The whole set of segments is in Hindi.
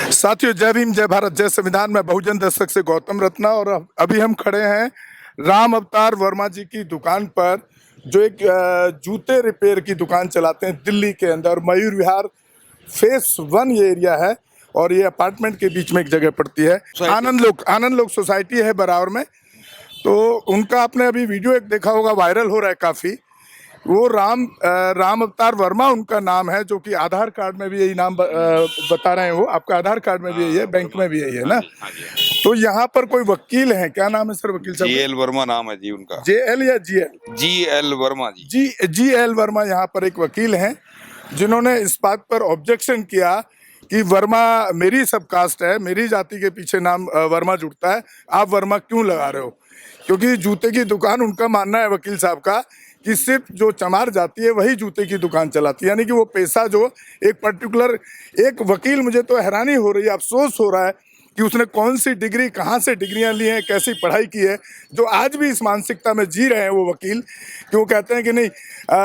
साथियों, जय भीम, जय भारत, जय संविधान। में बहुजन दस्तक से गौतम रत्ना और अभी हम खड़े हैं राम अवतार वर्मा जी की दुकान पर, जो एक जूते रिपेयर की दुकान चलाते हैं दिल्ली के अंदर। मयूर विहार फेस 1 ये एरिया है और ये अपार्टमेंट के बीच में एक जगह पड़ती है। आनंद लोक सोसाइटी है बराबर में। तो उनका आपने अभी वीडियो एक देखा होगा, वायरल हो रहा है काफ़ी। वो राम अवतार वर्मा उनका नाम है, जो कि आधार कार्ड में भी यही नाम बता रहे हैं। वो आपका आधार कार्ड में भी यही है, बैंक में भी यही है ना। तो यहाँ पर कोई वकील हैं, क्या नाम है सर वकील साहब? जीएल वर्मा नाम है जी उनका। जेएल या जीएल? जीएल वर्मा जी। जीएल वर्मा यहाँ पर एक वकील हैं, जिन्होंने इस बात पर ऑब्जेक्शन किया कि वर्मा मेरी सब कास्ट है, मेरी जाति के पीछे नाम वर्मा जुड़ता है, आप वर्मा क्यों लगा रहे हो? क्योंकि जूते की दुकान, उनका मानना है वकील साहब का कि सिर्फ जो चमार जाती है वही जूते की दुकान चलाती है। यानी कि वो पैसा जो एक पर्टिकुलर एक वकील, मुझे तो हैरानी हो रही है, अफसोस हो रहा है कि उसने कौन सी डिग्री, कहाँ से डिग्रियां ली हैं, कैसी पढ़ाई की है, जो आज भी इस मानसिकता में जी रहे हैं वो वकील, कि वो कहते हैं कि नहीं,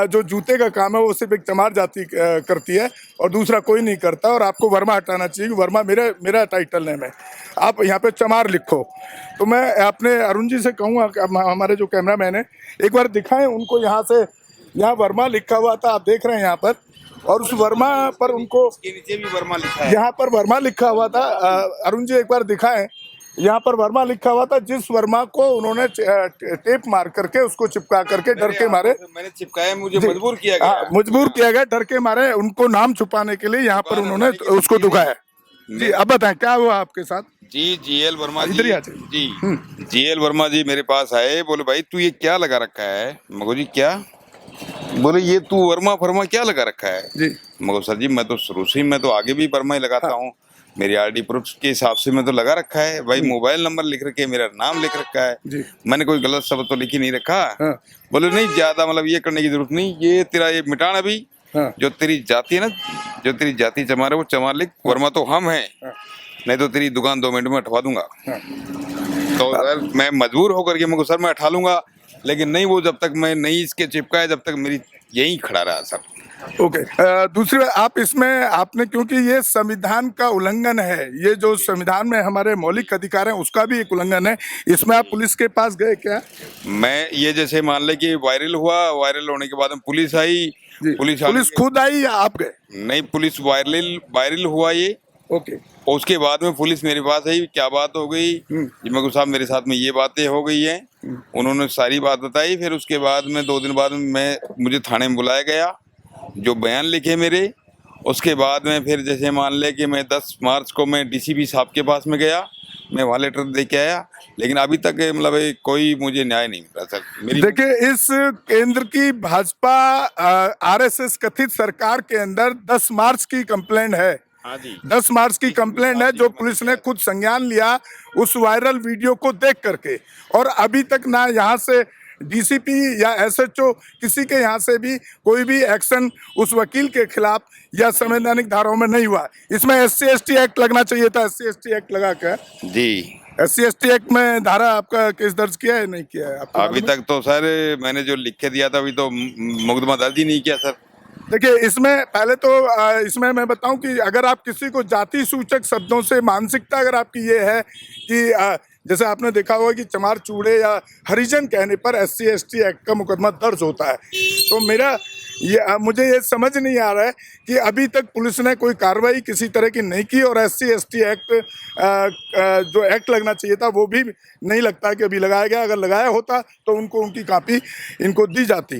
जो जूते का काम है वो सिर्फ एक चमार जाति करती है और दूसरा कोई नहीं करता, और आपको वर्मा हटाना चाहिए। वर्मा मेरा टाइटल नेम है, आप यहाँ पे चमार लिखो। तो मैं अपने अरुण जी से कहूँगा कि हमारे जो कैमरा मैन है, एक बार दिखाएं उनको। यहाँ से, यहाँ वर्मा लिखा हुआ था, आप देख रहे हैं यहाँ पर, और उस वर्मा पर उनको इसके नीचे भी वर्मा लिखा है। यहाँ पर वर्मा लिखा हुआ था। अरुण जी एक बार दिखाएं, यहाँ पर वर्मा लिखा हुआ था, जिस वर्मा को उन्होंने टेप मार करके उसको चिपका करके डर के मारे, मैंने चिपकाया, मुझे मजबूर किया गया। मजबूर किया गया, डर के मारे, उनको नाम छुपाने के लिए यहाँ पर उन्होंने उसको दुखाया। जी, अब बताएं क्या हुआ आपके साथ? जी, जीएल वर्मा इधर ही आ जी जी जीएल वर्मा जी मेरे पास आए, बोले भाई तू ये क्या लगा रखा है? मगो जी क्या? बोले ये तू वर्मा फरमा क्या लगा रखा है जी? मगो सर जी, मैं तो शुरू से ही, मैं तो आगे भी वर्मा ही लगाता हूँ। मेरी आरडी प्रूफ के हिसाब से मैं तो लगा रखा है भाई, मोबाइल नंबर लिख रखे, मेरा नाम लिख रखा है जी। मैंने कोई गलत शब्द तो लिख ही नहीं रखा। हाँ। बोले नहीं, ज्यादा मतलब ये करने की जरूरत नहीं, ये तेरा ये मिटाना अभी। हाँ। जो तेरी जाति है ना, जो तेरी जाति चमार है वो चमार लिख, वर्मा तो हम हैं। हाँ। नहीं तो तेरी दुकान 2 मिनट में हटवा दूंगा। हाँ। तो सर मैं मजबूर होकर के मैं सर मैं हटा लूंगा, लेकिन नहीं, वो जब तक मैं नहीं इसके चिपकाया जब तक मेरी यही खड़ा रहा सर। ओके। दूसरी बात, आप इसमें आपने, क्योंकि ये संविधान का उल्लंघन है, ये जो संविधान में हमारे मौलिक अधिकार हैं उसका भी एक उल्लंघन है, इसमें आप पुलिस के पास गए क्या? मैं ये जैसे मान ले कि वायरल हुआ, वायरल होने के बाद में पुलिस आई। पुलिस खुद आई या आप गए? नहीं, पुलिस वायरल हुआ ये। ओके। उसके बाद में पुलिस मेरे पास आई, क्या बात हो गई जी मगू साहब, मेरे साथ में ये बातें हो गई हैं। उन्होंने सारी बात बताई। फिर उसके बाद में 2 दिन बाद में मुझे थाने में बुलाया गया, जो बयान लिखे मेरे। उसके बाद में फिर जैसे मान ले कि मैं 10 मार्च को मैं डीसीपी साहब के पास में गया, मैं वहाँ लेटर दे के आया, लेकिन अभी तक मतलब कोई मुझे न्याय नहीं मिला सर। देखिए, इस केंद्र की भाजपा आरएसएस कथित सरकार के अंदर 10 मार्च की कंप्लेंट है। हाँ जी, 10 मार्च की कंप्लेंट है, जो पुलिस ने खुद संज्ञान लिया उस वायरल वीडियो को देख करके, और अभी तक ना यहाँ से डीसीपी या एसएचओ किसी के यहाँ से भी कोई भी एक्शन उस वकील के खिलाफ या संवैधानिक धाराओं में नहीं हुआ। इसमें SC/ST एक्ट लगना चाहिए था, SC/ST एक्ट लगा कर जी। SC/ST एक्ट में धारा आपका केस दर्ज किया है, नहीं किया है? अभी तक तो सर मैंने जो लिख के दिया था अभी तो मुकदमा दर्ज ही नहीं किया सर। देखिए, इसमें पहले तो इसमें मैं बताऊं कि अगर आप किसी को जाति सूचक शब्दों से, मानसिकता अगर आपकी ये है कि जैसे आपने देखा होगा कि चमार चूड़े या हरिजन कहने पर SC/ST एक्ट का मुकदमा दर्ज होता है, तो मुझे ये समझ नहीं आ रहा है कि अभी तक पुलिस ने कोई कार्रवाई किसी तरह की नहीं की, और SC/ST एक्ट जो एक्ट लगना चाहिए था वो भी नहीं लगता कि अभी लगाया गया। अगर लगाया होता तो उनको उनकी कॉपी इनको दी जाती।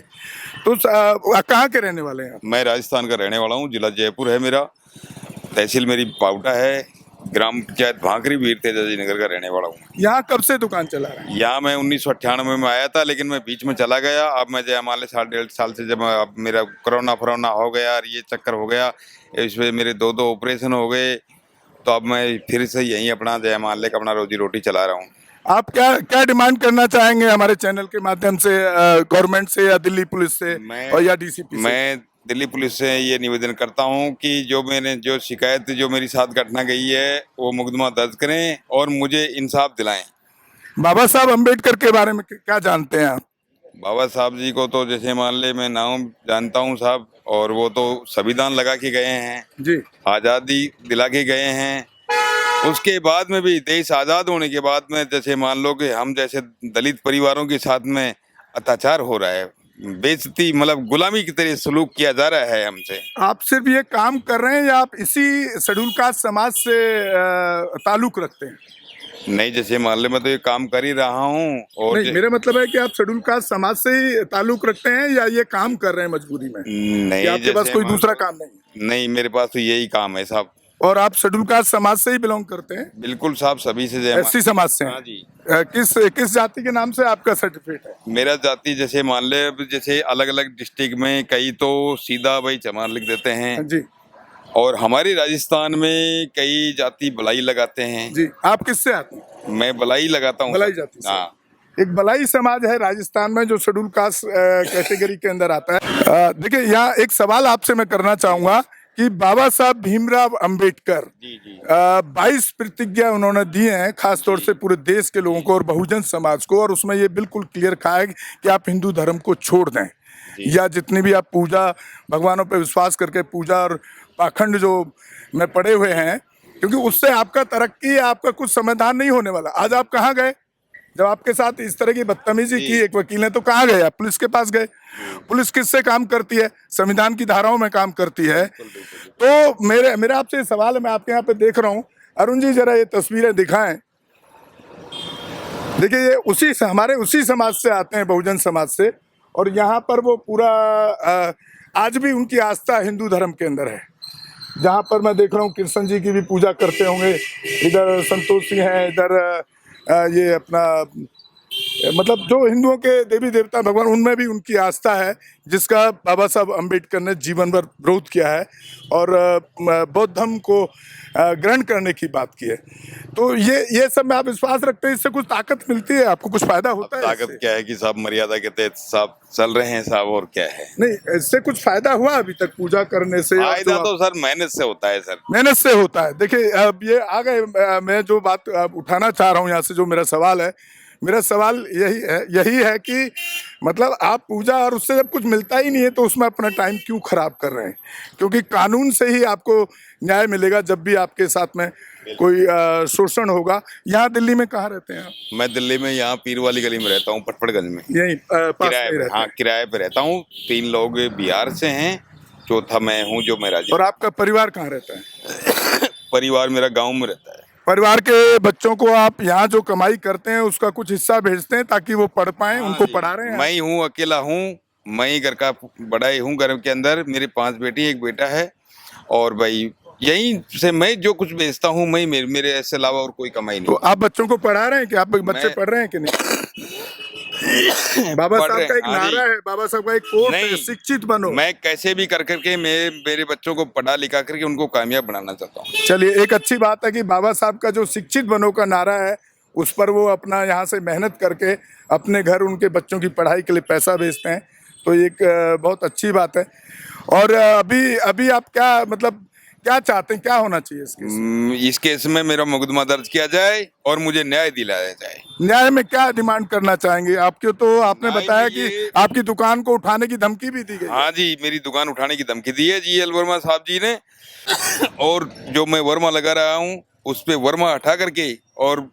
तो कहाँ के रहने वाले हैं? मैं राजस्थान का रहने वाला हूँ, जिला जयपुर है मेरा, तहसील मेरी पावटा है, ग्राम पंचायत भांकरी, वीर तेजाजी नगर का रहने वाला हूँ। यहाँ कब से दुकान चला रहा है? यहाँ मैं 1998 में आया था, लेकिन मैं बीच में चला गया। अब मैं जयमाले 1.5 साल से, जब अब मेरा कोरोना हो गया और ये चक्कर हो गया, इसमें मेरे 2 ऑपरेशन हो गए, तो अब मैं फिर से यहीं अपना जयमाले का अपना रोजी रोटी चला रहा हूँ। आप क्या डिमांड करना चाहेंगे हमारे चैनल के माध्यम से, गवर्नमेंट से या दिल्ली पुलिस से और या डीसीपी से? मैं दिल्ली पुलिस से ये निवेदन करता हूँ कि जो शिकायत जो मेरी साथ घटना गई है वो मुकदमा दर्ज करें और मुझे इंसाफ दिलाएं। बाबा साहब अम्बेडकर के बारे में क्या जानते हैं आप? बाबा साहब जी को तो जैसे मान ले मैं नाम जानता हूँ साहब, और वो तो संविधान लगा के गए हैं जी, आज़ादी दिला के गए हैं, उसके बाद में भी देश आज़ाद होने के बाद में जैसे मान लो कि हम जैसे दलित परिवारों के साथ में अत्याचार हो रहा है, बेइज्जती मतलब गुलामी की तरह सलूक किया जा रहा है हमसे। आप सिर्फ ये काम कर रहे हैं या आप इसी शेड्यूल कास्ट समाज से ताल्लुक रखते हैं? नहीं, जैसे मान ले मैं तो ये काम कर ही रहा हूँ और नहीं, मेरा मतलब है कि आप शेड्यूल कास्ट समाज से ही ताल्लुक रखते हैं या ये काम कर रहे हैं मजबूरी में? नहीं, या आपके पास जैसे कोई दूसरा काम नहीं? नहीं, मेरे पास तो यही काम है साहब। और आप शेड्यूल कास्ट समाज से ही बिलोंग करते हैं? बिल्कुल साहब, सभी से जय एससी समाज से हैं? हाँ जी। किस जाति के नाम से आपका सर्टिफिकेट है? मेरा जाति जैसे मान ले अब जैसे अलग अलग डिस्ट्रिक्ट में कई तो सीधा भाई चमार लिख देते हैं जी और हमारे राजस्थान में कई जाति बलाई लगाते हैं। जी। आप किससे आते हैं? मैं बलाई लगाता हूँ। बलाई जाति से? हाँ। एक बलाई समाज है राजस्थान में जो शेड्यूल कास्ट कैटेगरी के अंदर आता है। देखिए, यहाँ एक सवाल आपसे मैं करना चाहूंगा कि बाबा साहब भीमराव अंबेडकर जी जी 22 प्रतिज्ञा उन्होंने दी हैं, खास तौर से पूरे देश के लोगों को और बहुजन समाज को, और उसमें ये बिल्कुल क्लियर कहा है कि आप हिंदू धर्म को छोड़ दें या जितनी भी आप पूजा भगवानों पर विश्वास करके पूजा और पाखंड जो में पड़े हुए हैं, क्योंकि उससे आपका तरक्की, आपका कुछ समाधान नहीं होने वाला। आज आप कहाँ गए जब आपके साथ इस तरह की बदतमीजी की एक वकील ने? तो कहाँ गए आप? पुलिस के पास गए। पुलिस किससे काम करती है? संविधान की धाराओं में काम करती है। तो मेरा आपसे सवाल है, मैं आपके यहाँ पे देख रहा हूँ, अरुण जी जरा ये तस्वीरें दिखाएं। देखिए, ये हमारे उसी समाज से आते हैं, बहुजन समाज से, और यहाँ पर वो पूरा आज भी उनकी आस्था हिंदू धर्म के अंदर है। जहाँ पर मैं देख रहा हूँ कृष्ण जी की भी पूजा करते होंगे, इधर संतोष जी हैं, इधर ये अपना मतलब जो हिंदुओं के देवी देवता भगवान, उनमें भी उनकी आस्था है, जिसका बाबा साहब अम्बेडकर ने जीवन भर विरोध किया है और बौद्ध धर्म को ग्रहण करने की बात की है। तो ये सब में आप विश्वास रखते हैं? इससे कुछ ताकत मिलती है आपको? कुछ फायदा होता है? ताकत क्या है कि साहब मर्यादा के तहत साहब चल रहे हैं साहब, और क्या है। नहीं, इससे कुछ फायदा हुआ अभी तक पूजा करने से? फायदा तो सर मेहनत से होता है सर। मेहनत से होता है। देखिए, अब ये आ गए, मैं जो बात उठाना चाह रहा हूँ यहाँ से, जो मेरा सवाल है, मेरा सवाल यही है कि मतलब आप पूजा और उससे जब कुछ मिलता ही नहीं है तो उसमें अपना टाइम क्यों खराब कर रहे हैं? क्योंकि कानून से ही आपको न्याय मिलेगा जब भी आपके साथ में कोई शोषण होगा। यहाँ दिल्ली में कहाँ रहते हैं आप? मैं दिल्ली में यहाँ पीर वाली गली में रहता हूँ, पटपड़गंज में। यही किराए पे? हाँ, किराए पे रहता हूँ। 3 लोग बिहार से हैं, चौथा मैं हूँ जो मैं राजस्थान। और आपका परिवार कहाँ रहता है? परिवार मेरा गाँव में रहता है। परिवार के बच्चों को आप यहाँ जो कमाई करते हैं उसका कुछ हिस्सा भेजते हैं ताकि वो पढ़ पाएं? उनको पढ़ा रहे हैं? मैं ही हूँ, अकेला हूँ, मैं ही घर का बड़ा ही हूँ। घर के अंदर मेरे 5 बेटी, 1 बेटा है, और भाई यहीं से मैं जो कुछ बेचता हूँ, मैं मेरे ऐसे अलावा और कोई कमाई नहीं। तो आप बच्चों को पढ़ा रहे हैं कि आप बच्चे पढ़ रहे हैं कि नहीं? बाबा साहब का एक नारा है, बाबा साहब का एक कोट है, शिक्षित बनो। मैं कैसे भी कर करके मेरे बच्चों को पढ़ा लिखा करके उनको कामयाब बनाना चाहता हूँ। चलिए, एक अच्छी बात है कि बाबा साहब का जो शिक्षित बनो का नारा है, उस पर वो अपना यहाँ से मेहनत करके अपने घर उनके बच्चों की पढ़ाई के लिए पैसा भेजते हैं, तो एक बहुत अच्छी बात है। और अभी आप क्या मतलब क्या चाहते हैं, क्या होना चाहिए इस केस में? मेरा मुकदमा दर्ज किया जाए और मुझे न्याय दिलाया जाए। न्याय में क्या डिमांड करना चाहेंगे? आपके तो आपने बताया कि आपकी दुकान को उठाने की धमकी भी दी गई। हाँ जी, मेरी दुकान उठाने की धमकी दी है GL वर्मा साहब जी ने, और जो मैं वर्मा लगा रहा हूँ उस पे वर्मा हटा करके और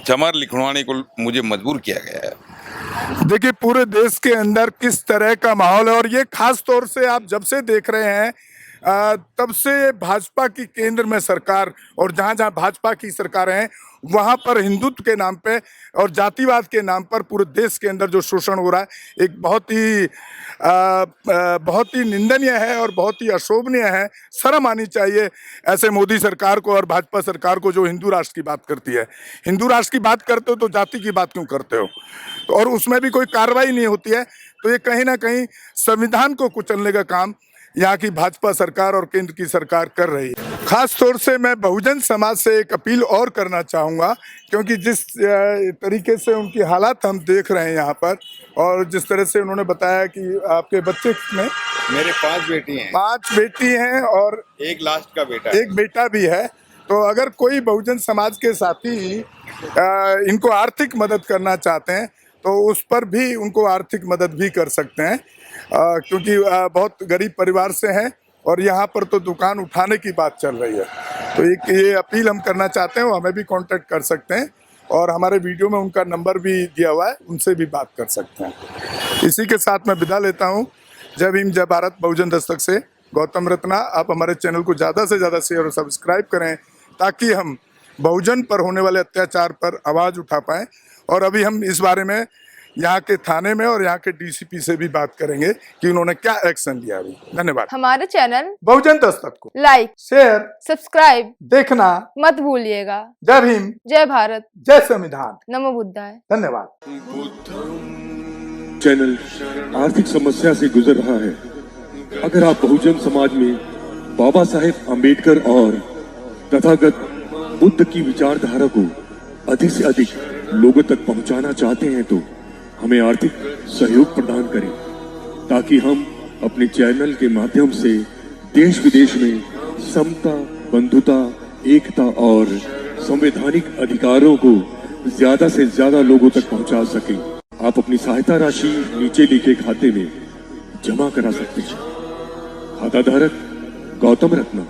चमार लिखवाने को मुझे मजबूर किया गया है। देखिए, पूरे देश के अंदर किस तरह का माहौल है, और ये खास तौर से आप जब से देख रहे हैं तब से भाजपा की केंद्र में सरकार, और जहाँ जहाँ भाजपा की सरकारें हैं वहाँ पर हिंदुत्व के नाम पे और जातिवाद के नाम पर पूरे देश के अंदर जो शोषण हो रहा है, एक बहुत ही निंदनीय है और बहुत ही अशोभनीय है। शर्म आनी चाहिए ऐसे मोदी सरकार को और भाजपा सरकार को जो हिंदू राष्ट्र की बात करती है। हिंदू राष्ट्र की बात करते हो तो जाति की बात क्यों करते हो? तो और उसमें भी कोई कार्रवाई नहीं होती है। तो ये कहीं ना कहीं संविधान को कुचलने का काम यहाँ की भाजपा सरकार और केंद्र की सरकार कर रही है। खास तौर से मैं बहुजन समाज से एक अपील और करना चाहूँगा, क्योंकि जिस तरीके से उनकी हालात हम देख रहे हैं यहाँ पर, और जिस तरह से उन्होंने बताया कि आपके बच्चे कितने? मेरे 5 बेटी हैं। 5 बेटी हैं और एक लास्ट का बेटा, एक बेटा भी है। तो अगर कोई बहुजन समाज के साथी इनको आर्थिक मदद करना चाहते हैं तो उस पर भी उनको आर्थिक मदद भी कर सकते हैं, क्योंकि बहुत गरीब परिवार से हैं और यहाँ पर तो दुकान उठाने की बात चल रही है। तो एक ये अपील हम करना चाहते हैं, वो हमें भी कांटेक्ट कर सकते हैं और हमारे वीडियो में उनका नंबर भी दिया हुआ है, उनसे भी बात कर सकते हैं। इसी के साथ मैं विदा लेता हूँ। जय भीम, जय भारत, बहुजन दस्तक से गौतम रत्ना। आप हमारे चैनल को ज़्यादा से ज़्यादा शेयर और सब्सक्राइब करें ताकि हम बहुजन पर होने वाले अत्याचार पर आवाज़ उठा पाएँ। और अभी हम इस बारे में यहाँ के थाने में और यहाँ के डीसीपी से भी बात करेंगे कि उन्होंने क्या एक्शन लिया अभी। धन्यवाद। हमारे चैनल बहुजन दस्तक को लाइक, शेयर, सब्सक्राइब देखना मत भूलिएगा। जय भीम, जय भारत, जय संविधान, नमो बुद्धाय। धन्यवाद। चैनल आर्थिक समस्या से गुजर रहा है। अगर आप बहुजन समाज में बाबा साहेब अम्बेडकर और तथागत बुद्ध की विचारधारा को अधिक से अधिक लोगों तक पहुंचाना चाहते हैं तो हमें आर्थिक सहयोग प्रदान करें ताकि हम अपने चैनल के माध्यम से देश विदेश में समता, बंधुता, एकता और संवैधानिक अधिकारों को ज्यादा से ज्यादा लोगों तक पहुंचा सकें। आप अपनी सहायता राशि नीचे लिखे खाते में जमा करा सकते हैं। खाता धारक गौतम रत्ना,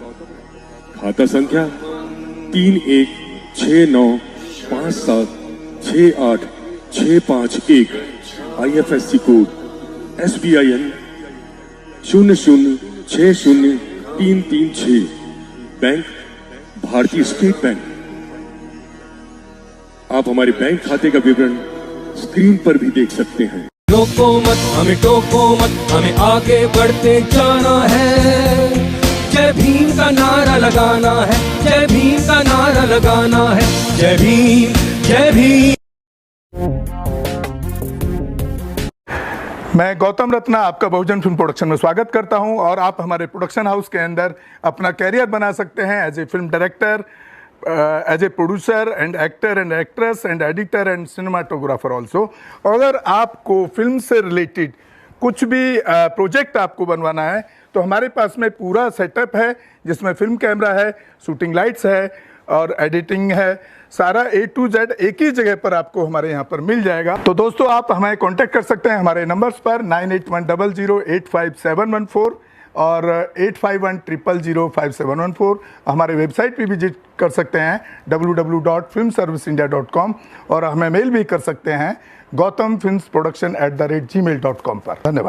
खाता संख्या 3169576861, IFSC कोड SBIN 0060336, बैंक भारतीय स्टेट बैंक। आप हमारे बैंक खाते का विवरण स्क्रीन पर भी देख सकते हैं। रोको मत, हमें टोको मत, हमें आगे बढ़ते जाना है। जय भीम का नारा लगाना है, जय भीम का नारा लगाना है। जय भीम, जय भीम। मैं गौतम रत्ना आपका बहुजन फिल्म प्रोडक्शन में स्वागत करता हूं और आप हमारे प्रोडक्शन हाउस के अंदर अपना कैरियर बना सकते हैं as a film director, as a producer and actor and actress and editor and cinematographer also. अगर आपको फिल्म से रिलेटेड कुछ भी प्रोजेक्ट आपको बनवाना है तो हमारे पास में पूरा सेटअप है जिसमें फिल्म कैमरा है, शूटिंग लाइट्स है और एडिटिंग है। सारा A to Z एक ही जगह पर आपको हमारे यहाँ पर मिल जाएगा। तो दोस्तों आप हमें कांटेक्ट कर सकते हैं हमारे नंबर्स पर 9810085714 और 8510005714। हमारे वेबसाइट पे विजिट कर सकते हैं www.filmserviceindia.com और हमें मेल भी कर सकते हैं gautamfilmsproduction@gmail.com पर। धन्यवाद।